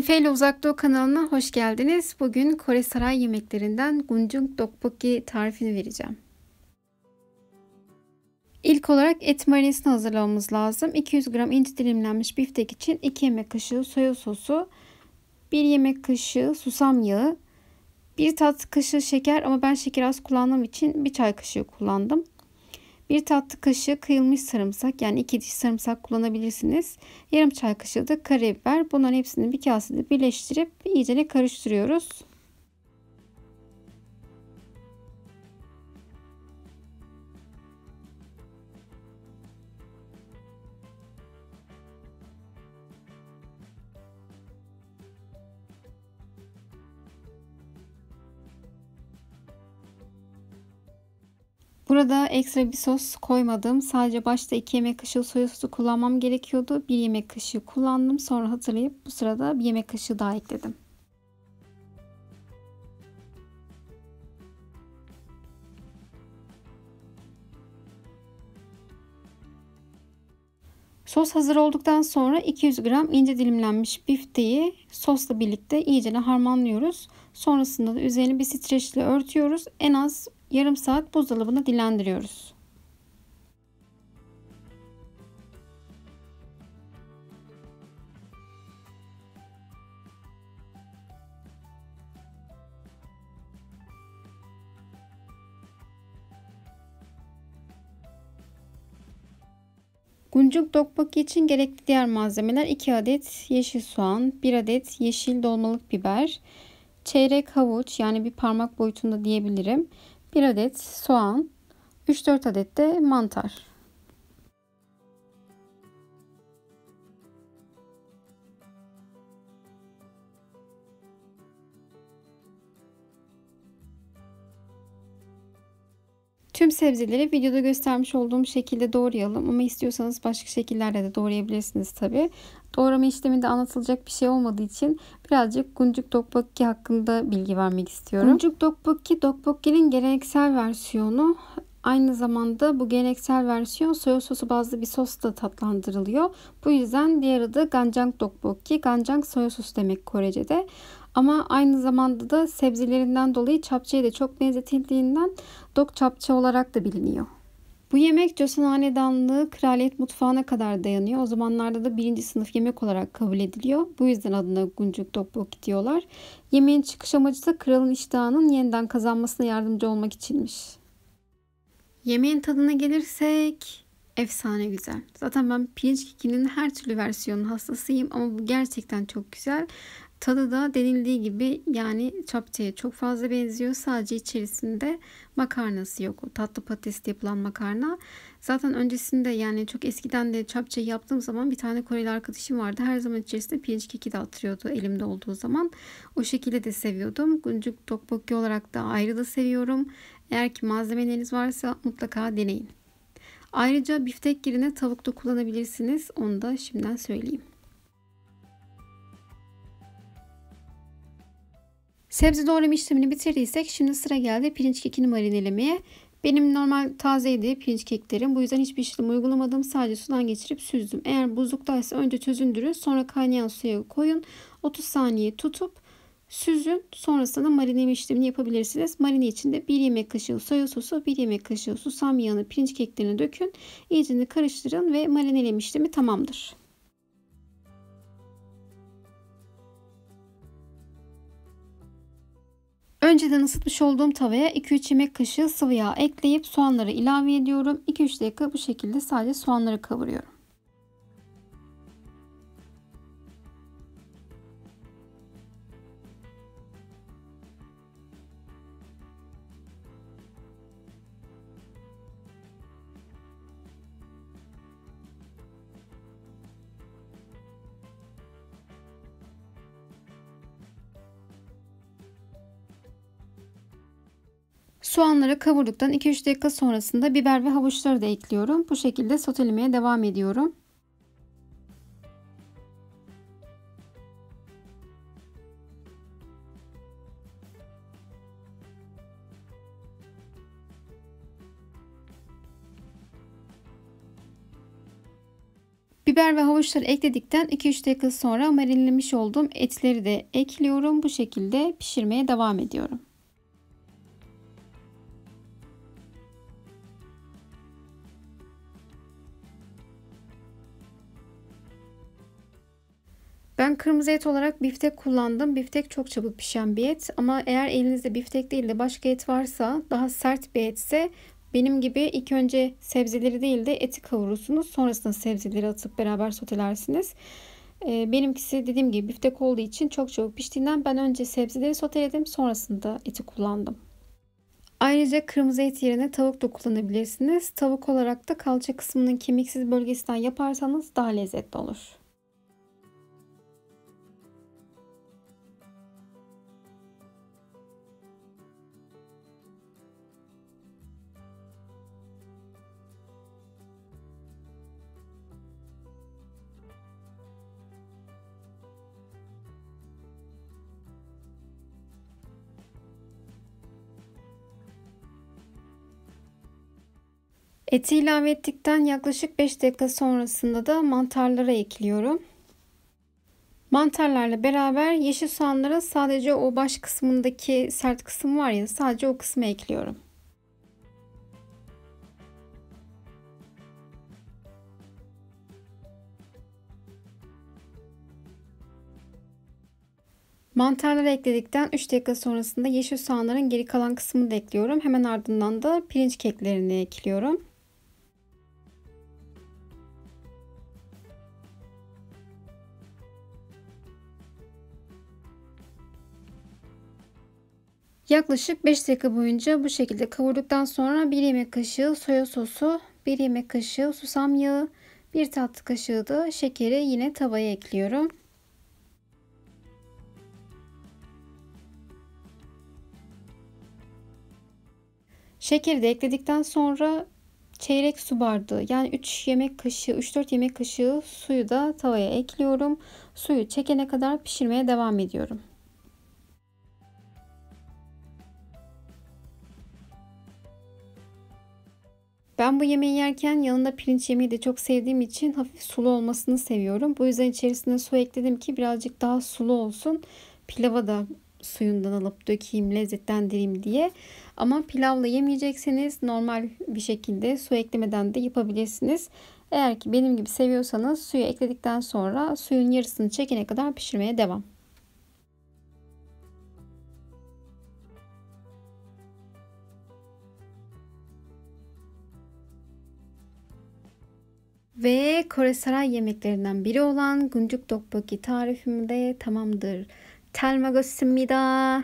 Efe ile Uzak Doğu kanalına hoş geldiniz. Bugün Kore saray yemeklerinden gunjung tteokbokki tarifini vereceğim. İlk olarak et marinesini hazırlamamız lazım. 200 gram ince dilimlenmiş biftek için 2 yemek kaşığı soya sosu, 1 yemek kaşığı susam yağı, 1 tatlı kaşığı şeker ama ben şeker az kullandığım için 1 çay kaşığı kullandım. 1 tatlı kaşığı kıyılmış sarımsak, yani 2 diş sarımsak kullanabilirsiniz. Yarım çay kaşığı da karabiber. Bunların hepsini bir kasede birleştirip iyice karıştırıyoruz. Burada ekstra bir sos koymadım. Sadece başta 2 yemek kaşığı soya sosu kullanmam gerekiyordu. 1 yemek kaşığı kullandım. Sonra hatırlayıp bu sırada 1 yemek kaşığı daha ekledim. Sos hazır olduktan sonra 200 gram ince dilimlenmiş bifteyi sosla birlikte iyice harmanlıyoruz. Sonrasında da üzerini bir streçle örtüyoruz. En az yarım saat buzdolabına dinlendiriyoruz. Gunjung tteokbokki için gerekli diğer malzemeler: 2 adet yeşil soğan, 1 adet yeşil dolmalık biber, çeyrek havuç, yani bir parmak boyutunda diyebilirim, 1 adet soğan, 3-4 adet de mantar. Tüm sebzeleri videoda göstermiş olduğum şekilde doğrayalım, ama istiyorsanız başka şekillerle de doğrayabilirsiniz tabi. Doğrama işleminde anlatılacak bir şey olmadığı için birazcık gunjung tteokbokki hakkında bilgi vermek istiyorum. Gunjung tteokbokki, tteokbokki'nin geleneksel versiyonu. Aynı zamanda bu geleneksel versiyon soya sosu bazlı bir sosla tatlandırılıyor. Bu yüzden diğer adı ganjang tteokbokki. Ganjang soya sosu demek Korece'de. Ama aynı zamanda da sebzelerinden dolayı çapçıya da çok benzetildiğinden dok çapçı olarak da biliniyor. Bu yemek Joseon Hanedanlığı kraliyet mutfağına kadar dayanıyor. O zamanlarda da 1. sınıf yemek olarak kabul ediliyor. Bu yüzden adına gunjung tteokbokki diyorlar. Yemeğin çıkış amacı da kralın iştahının yeniden kazanmasına yardımcı olmak içinmiş. Yemeğin tadına gelirsek efsane güzel. Zaten ben pirinç kekinin her türlü versiyonun hastasıyım ama bu gerçekten çok güzel. Tadı da denildiği gibi, yani çapçıya çok fazla benziyor. Sadece içerisinde makarnası yok. O tatlı patatesli yapılan makarna. Zaten öncesinde, yani çok eskiden de çapçıyı yaptığım zaman bir tane Koreli arkadaşım vardı. Her zaman içerisinde pirinç keki de attırıyordu elimde olduğu zaman. O şekilde de seviyordum. Gunjung tteokbokki olarak da ayrı da seviyorum. Eğer ki malzemeleriniz varsa mutlaka deneyin. Ayrıca biftek yerine tavuk da kullanabilirsiniz. Onu da şimdiden söyleyeyim. Sebze doğrama işlemini bitirdiysek şimdi sıra geldi pirinç kekini marinelemeye. Benim normal tazeydi pirinç keklerim. Bu yüzden hiçbir işlem uygulamadım. Sadece sudan geçirip süzdüm. Eğer buzluktaysa önce çözündürün. Sonra kaynayan suya koyun. 30 saniye tutup süzün. Sonrasında marineleme işlemini yapabilirsiniz. Marine için de 1 yemek kaşığı soya sosu, 1 yemek kaşığı susam yağını pirinç keklerine dökün. İyice karıştırın ve marineleme işlemi tamamdır. Önceden ısıtmış olduğum tavaya 2-3 yemek kaşığı sıvı yağ ekleyip soğanları ilave ediyorum. 2-3 dakika bu şekilde sadece soğanları kavuruyorum. Soğanları kavurduktan 2-3 dakika sonrasında biber ve havuçları da ekliyorum. Bu şekilde sotelemeye devam ediyorum. Biber ve havuçları ekledikten 2-3 dakika sonra marinlemiş olduğum etleri de ekliyorum. Bu şekilde pişirmeye devam ediyorum. Ben kırmızı et olarak biftek kullandım. Biftek çok çabuk pişen bir et ama eğer elinizde biftek değil de başka et varsa, daha sert bir etse benim gibi ilk önce sebzeleri değil de eti kavurursunuz. Sonrasında sebzeleri atıp beraber sotelersiniz. Benimkisi dediğim gibi biftek olduğu için çok çabuk piştiğinden ben önce sebzeleri soteledim, sonrasında eti kullandım. Ayrıca kırmızı et yerine tavuk da kullanabilirsiniz. Tavuk olarak da kalça kısmının kemiksiz bölgesinden yaparsanız daha lezzetli olur. Eti ilave ettikten yaklaşık 5 dakika sonrasında da mantarları ekliyorum. Mantarlarla beraber yeşil soğanların sadece o baş kısmındaki sert kısım var ya, sadece o kısmı ekliyorum. Mantarları ekledikten 3 dakika sonrasında yeşil soğanların geri kalan kısmını da ekliyorum. Hemen ardından da pirinç keklerini ekliyorum. Yaklaşık 5 dakika boyunca bu şekilde kavurduktan sonra 1 yemek kaşığı soya sosu, 1 yemek kaşığı susam yağı, 1 tatlı kaşığı da şekeri yine tavaya ekliyorum. Şekeri de ekledikten sonra çeyrek su bardağı, yani 3 yemek kaşığı, 3-4 yemek kaşığı suyu da tavaya ekliyorum. Suyu çekene kadar pişirmeye devam ediyorum. Ben bu yemeği yerken yanında pirinç yemeği de çok sevdiğim için hafif sulu olmasını seviyorum. Bu yüzden içerisine su ekledim ki birazcık daha sulu olsun. Pilava da suyundan alıp dökeyim, lezzetlendireyim diye. Ama pilavla yemeyecekseniz normal bir şekilde su eklemeden de yapabilirsiniz. Eğer ki benim gibi seviyorsanız suyu ekledikten sonra suyun yarısını çekene kadar pişirmeye devam. Ve Kore saray yemeklerinden biri olan gunjuk tteokbokki tarifim de tamamdır. 잘 먹었습니다.